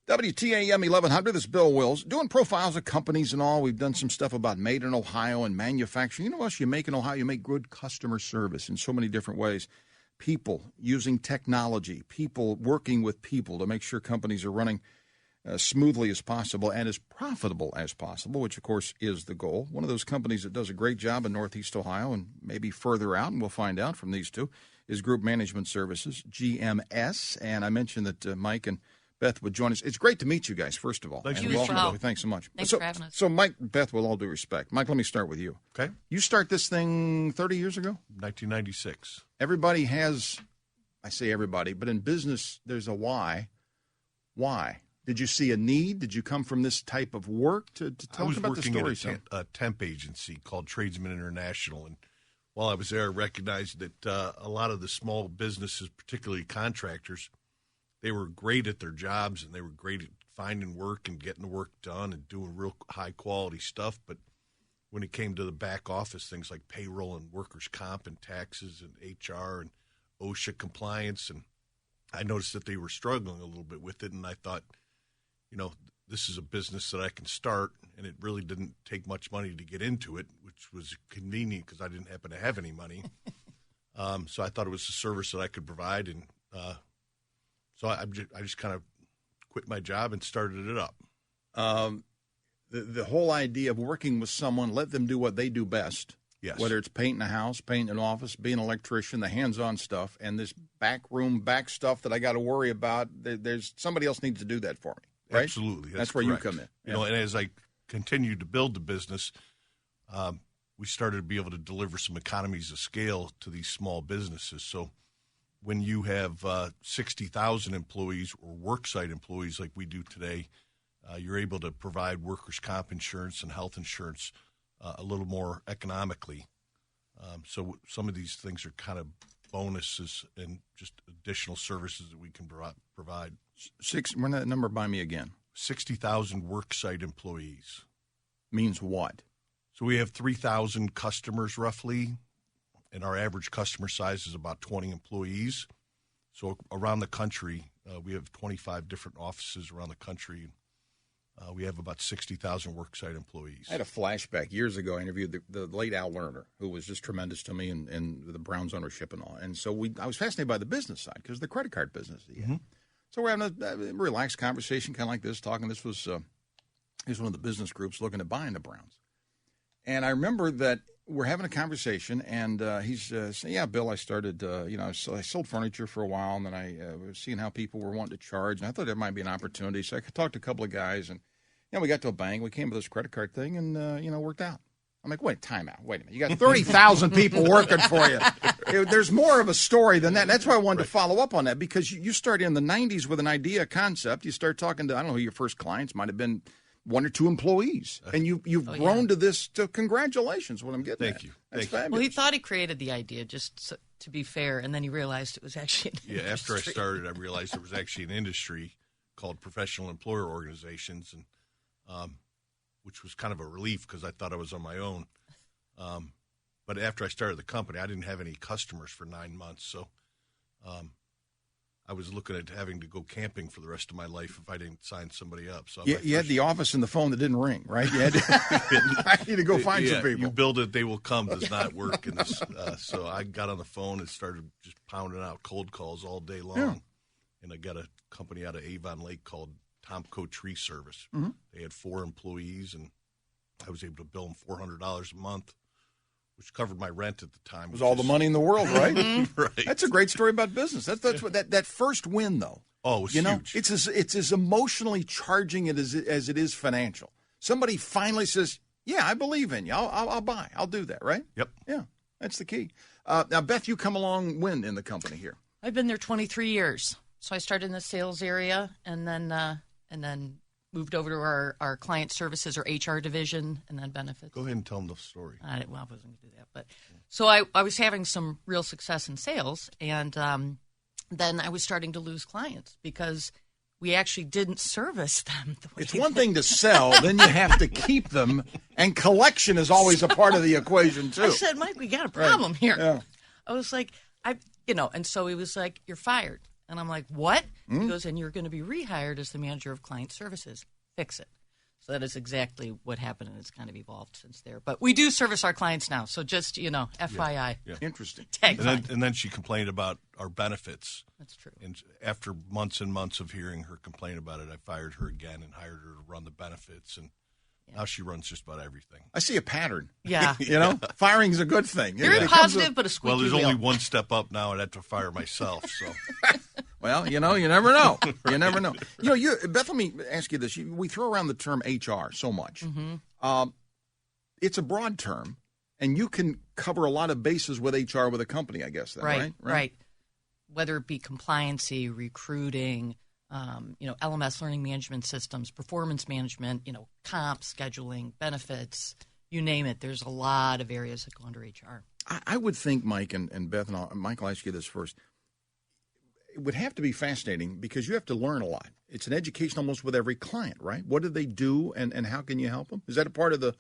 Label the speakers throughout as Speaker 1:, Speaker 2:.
Speaker 1: WTAM 1100, this is Bill Wills. Doing profiles of companies and all. We've done some stuff about made in Ohio and manufacturing. You know what else you make in Ohio? You make good customer service in so many different ways. People using technology, people working with people to make sure companies are running smoothly as possible and as profitable as possible, which, of course, is the goal. One of those companies that does a great job in Northeast Ohio and maybe further out, and we'll find out from these two, is Group Management Services, GMS. And I mentioned that Mike and Beth would join us. It's great to meet you guys, first of all.
Speaker 2: Thanks,
Speaker 1: and welcome.
Speaker 2: well.
Speaker 1: Thanks so much.
Speaker 3: Thanks for having us.
Speaker 1: So, Mike, Beth, with all due respect. Mike, let me start with you.
Speaker 2: Okay.
Speaker 1: You start this thing 30 years ago?
Speaker 2: 1996.
Speaker 1: Everybody has, I say everybody, but in business, there's a why. Why? Did you see a need? Did you come from this type of work? To tell us about the story.
Speaker 2: I was working at a temp agency called Tradesman International, and while I was there, I recognized that a lot of the small businesses, particularly contractors, they were great at their jobs and they were great at finding work and getting the work done and doing real high-quality stuff. But when it came to the back office, things like payroll and workers' comp and taxes and HR and OSHA compliance, and I noticed that they were struggling a little bit with it, and I thought, this is a business that I can start, and it really didn't take much money to get into it, which was convenient because I didn't happen to have any money. So I thought it was a service that I could provide, and so I just kind of quit my job and started it up.
Speaker 1: The whole idea of working with someone, let them do what they do best.
Speaker 2: Yes.
Speaker 1: Whether it's painting a house, painting an office, being an electrician, the hands-on stuff, and this back stuff that I got to worry about, there's somebody else needs to do that for me, right?
Speaker 2: Absolutely.
Speaker 1: That's where
Speaker 2: correct.
Speaker 1: You come in.
Speaker 2: And as I continued to build the business, we started to be able to deliver some economies of scale to these small businesses. So when you have 60,000 employees or worksite employees like we do today, you're able to provide workers' comp insurance and health insurance a little more economically. So some of these things are kind of bonuses and just additional services that we can provide.
Speaker 1: Run that number by me again.
Speaker 2: 60,000 worksite employees.
Speaker 1: Means what?
Speaker 2: So we have 3,000 customers roughly, and our average customer size is about 20 employees. So around the country, we have 25 different offices around the country. We have about 60,000 worksite employees.
Speaker 1: I had a flashback. Years ago, I interviewed the late Al Lerner, who was just tremendous to me and the Browns ownership and all. And so I was fascinated by the business side because the credit card business he had. So we're having a relaxed conversation, kind of like this, talking. This was one of the business groups looking at buying the Browns. And I remember that we're having a conversation, and he's saying, yeah, Bill, I started, I sold furniture for a while, and then I was seeing how people were wanting to charge, and I thought there might be an opportunity. So I talked to a couple of guys, and we got to a bank. We came with this credit card thing, and, worked out. I'm like, wait, time out. Wait a minute. You got 30,000 people working for you. There's more of a story than that. And that's why I wanted to follow up on that, because you started in the 90s with an idea, concept. You start talking to, I don't know who your first clients might have been, one or two employees, and you've grown to this. So congratulations, what I'm getting at.
Speaker 2: Thank you.
Speaker 1: That's
Speaker 2: Thank you.
Speaker 1: fabulous.
Speaker 3: Well, he thought he created the idea, just to be fair, and then he realized it was actually an industry.
Speaker 2: After I started, I realized there was actually an industry called professional employer organizations, and which was kind of a relief because I thought I was on my own. But after I started the company, I didn't have any customers for 9 months, so I was looking at having to go camping for the rest of my life if I didn't sign somebody up. So
Speaker 1: you had the office and the phone that didn't ring, right? You had to, I need to go find some people.
Speaker 2: You build it, they will come does not work in this. So I got on the phone and started just pounding out cold calls all day long.
Speaker 1: Yeah.
Speaker 2: And I got a company out of Avon Lake called Tomco Tree Service.
Speaker 1: Mm-hmm.
Speaker 2: They had 4 employees, and I was able to bill them $400 a month, which covered my rent at the time.
Speaker 1: It was all the money in the world, right?
Speaker 2: Right.
Speaker 1: That's a great story about business. That's what that first win, though.
Speaker 2: Oh, it was huge.
Speaker 1: It's as emotionally charging it as it is financial. Somebody finally says, "Yeah, I believe in you. I'll buy. I'll do that." Right?
Speaker 2: Yep.
Speaker 1: Yeah, that's the key. Now, Beth, you come along when in the company here?
Speaker 3: I've been there 23 years. So I started in the sales area, and then moved over to our client services or HR division, and then benefits.
Speaker 2: Go ahead and tell them the story.
Speaker 3: I wasn't going to do that. But so I was having some real success in sales, and then I was starting to lose clients because we actually didn't service them the way
Speaker 1: It's one thing to sell, then you have to keep them, and collection is always a part of the equation, too.
Speaker 3: I said, Mike, we got a problem here.
Speaker 1: Yeah.
Speaker 3: I was like, and so he was like, you're fired. And I'm like, what? He goes, and you're going to be rehired as the manager of client services. Fix it. So that is exactly what happened, and it's kind of evolved since there. But we do service our clients now, so just, FYI.
Speaker 2: Yeah.
Speaker 1: Interesting.
Speaker 2: And then she complained about our benefits.
Speaker 3: That's true.
Speaker 2: And after months and months of hearing her complain about it, I fired her again and hired her to run the benefits, and now she runs just about everything.
Speaker 1: I see a pattern.
Speaker 3: Yeah.
Speaker 1: Firing's a good thing.
Speaker 3: Very positive, but a squeaky
Speaker 2: Well, there's
Speaker 3: wheel.
Speaker 2: only one step up now, and I have to fire myself, so...
Speaker 1: Well, you never know. You never know. Beth, let me ask you this. We throw around the term HR so much. Mm-hmm. It's a broad term, and you can cover a lot of bases with HR with a company, I guess. Right.
Speaker 3: Whether it be compliancy, recruiting, LMS, learning management systems, performance management, comp, scheduling, benefits, you name it. There's a lot of areas that go under HR.
Speaker 1: I would think, Mike and Beth, and Mike, I'll ask you this first. It would have to be fascinating because you have to learn a lot. It's an education almost with every client, right? What do they do, and how can you help them? Is that a part of the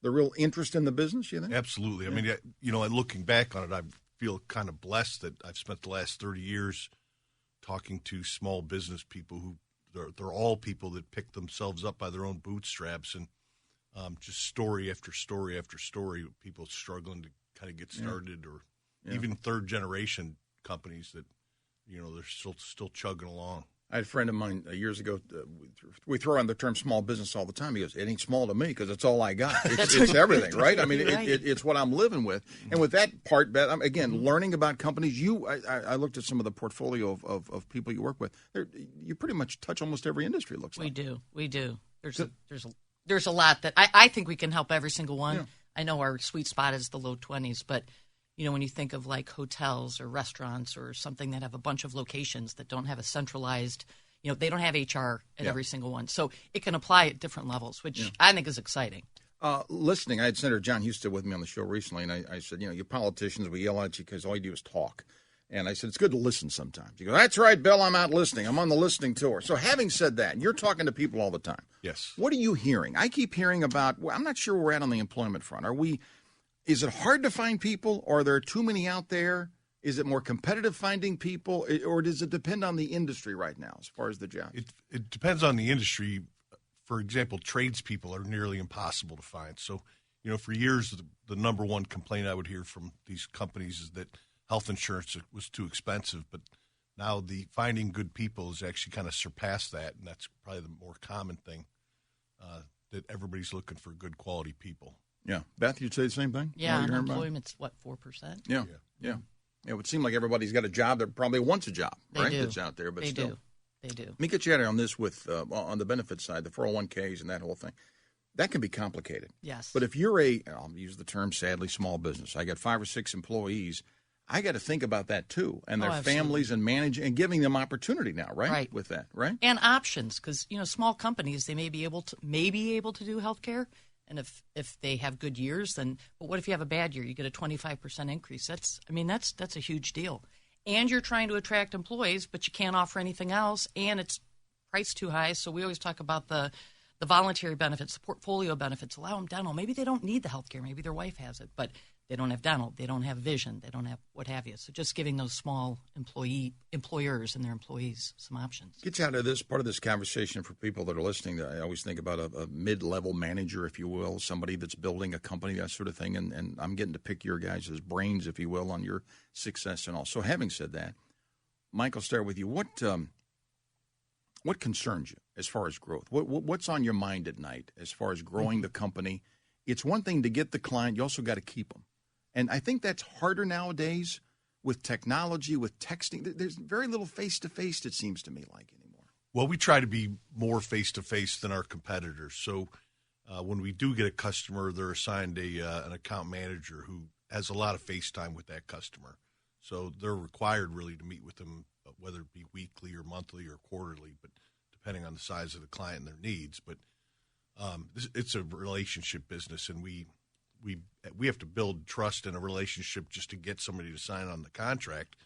Speaker 1: real interest in the business, you think?
Speaker 2: Absolutely. Yeah. I mean, looking back on it, I feel kind of blessed that I've spent the last 30 years talking to small business people who they're all people that pick themselves up by their own bootstraps, and just story after story after story, people struggling to kind of get started, or even third-generation companies that they're still chugging along.
Speaker 1: I had a friend of mine years ago. We throw around the term small business all the time. He goes, "It ain't small to me because it's all I got. It's everything, right? I mean,
Speaker 3: right.
Speaker 1: It's what I'm living with." And with that part, Beth, again, learning about companies. I looked at some of the portfolio of people you work with. You pretty much touch almost every industry. It looks like
Speaker 3: We do. There's a lot that I think we can help every single one. Yeah. I know our sweet spot is the low 20s, but when you think of like hotels or restaurants or something that have a bunch of locations that don't have a centralized, they don't have HR at every single one. So it can apply at different levels, which I think is exciting.
Speaker 1: Listening, I had Senator John Husted with me on the show recently, and I said, you politicians, we yell at you because all you do is talk. And I said, it's good to listen sometimes. He goes, that's right, Bill, I'm out listening. I'm on the listening tour. So having said that, you're talking to people all the time.
Speaker 2: Yes.
Speaker 1: What are you hearing? I keep hearing about, I'm not sure where we're at on the employment front. Is it hard to find people, or are there too many out there? Is it more competitive finding people, or does it depend on the industry right now as far as the jobs?
Speaker 2: It depends on the industry. For example, tradespeople are nearly impossible to find. So, for years, the number one complaint I would hear from these companies is that health insurance was too expensive. But now the finding good people has actually kind of surpassed that, and that's probably the more common thing, that everybody's looking for good quality people.
Speaker 1: Yeah. Beth, you'd say the same thing?
Speaker 3: Yeah, unemployment's, 4%?
Speaker 1: Yeah. It would seem like everybody's got a job that probably wants a job, right? That's out there, but
Speaker 3: They
Speaker 1: still.
Speaker 3: They do.
Speaker 1: Let me get you out on this with on the benefit side, the 401ks and that whole thing. That can be complicated.
Speaker 3: Yes.
Speaker 1: But if you're I'll use the term, sadly, small business, I got 5 or 6 employees, I got to think about that too, and their families and managing and giving them opportunity now, right?
Speaker 3: Right.
Speaker 1: With that, right?
Speaker 3: And options, because small companies, they may be able to do healthcare, and if they have good years, then. But what if you have a bad year? You get a 25% increase. That's a huge deal. And you're trying to attract employees, but you can't offer anything else, and it's priced too high. So we always talk about the voluntary benefits, the portfolio benefits. Allow them dental. Maybe they don't need the healthcare. Maybe their wife has it, but they don't have dental. They don't have vision. They don't have what have you. So just giving those small employers and their employees some options.
Speaker 1: Get you out of this part of this conversation for people that are listening. I always think about a mid-level manager, if you will, somebody that's building a company, that sort of thing. And I'm getting to pick your guys' brains, if you will, on your success and all. So having said that, Mike, I'll start with you. What concerns you as far as growth? What's on your mind at night as far as growing the company? It's one thing to get the client. You also got to keep them. And I think that's harder nowadays with technology, with texting. There's very little face-to-face, it seems to me like, anymore.
Speaker 2: Well, we try to be more face-to-face than our competitors. So when we do get a customer, they're assigned an account manager who has a lot of face time with that customer. So they're required really to meet with them, whether it be weekly or monthly or quarterly, but depending on the size of the client and their needs. But it's a relationship business, and we have to build trust in a relationship just to get somebody to sign on the contract.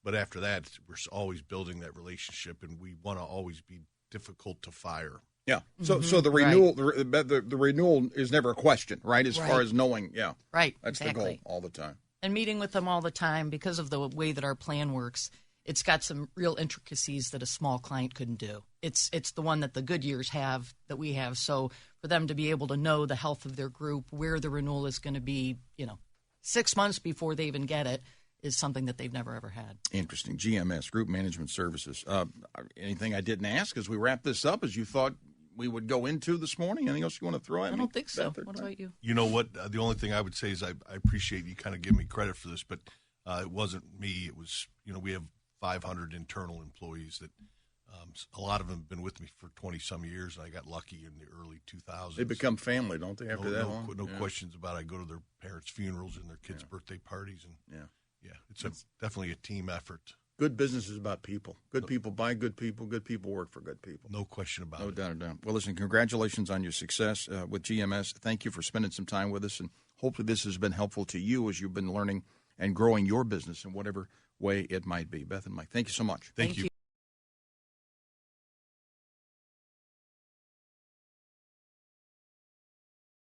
Speaker 2: But after that, we're always building that relationship, and we want to always be difficult to fire.
Speaker 1: Yeah. So the renewal, the renewal is never a question, right? As far as knowing,
Speaker 3: right.
Speaker 1: That's
Speaker 3: exactly.
Speaker 1: the goal all the time.
Speaker 3: And meeting with them all the time because of the way that our plan works. it's got some real intricacies that a small client couldn't do. It's the one that the good years have that we have. So for them to be able to know the health of their group, where the renewal is going to be, 6 months before they even get it, is something that they've never, ever had.
Speaker 1: Interesting. GMS, Group Management Services. Anything I didn't ask as we wrap this up, as you thought we would go into this morning? Anything else you want to throw at me?
Speaker 3: I don't think so. What about you?
Speaker 2: You know what? The only thing I would say is I appreciate you kind of giving me credit for this, but it wasn't me. It was, we have 500 internal employees that a lot of them have been with me for 20-some years, and I got lucky in the early 2000s.
Speaker 1: They become family, don't they, after that long?
Speaker 2: No questions about it. I go to their parents' funerals and their kids' birthday parties. And it's definitely a team effort.
Speaker 1: Good business is about people. Good people buy good people. Good people work for good people.
Speaker 2: No question about it.
Speaker 1: No doubt about it. Well, listen, congratulations on your success with GMS. Thank you for spending some time with us, and hopefully this has been helpful to you as you've been learning and growing your business in whatever way it might be. Beth and Mike, thank you so much.
Speaker 2: Thank you.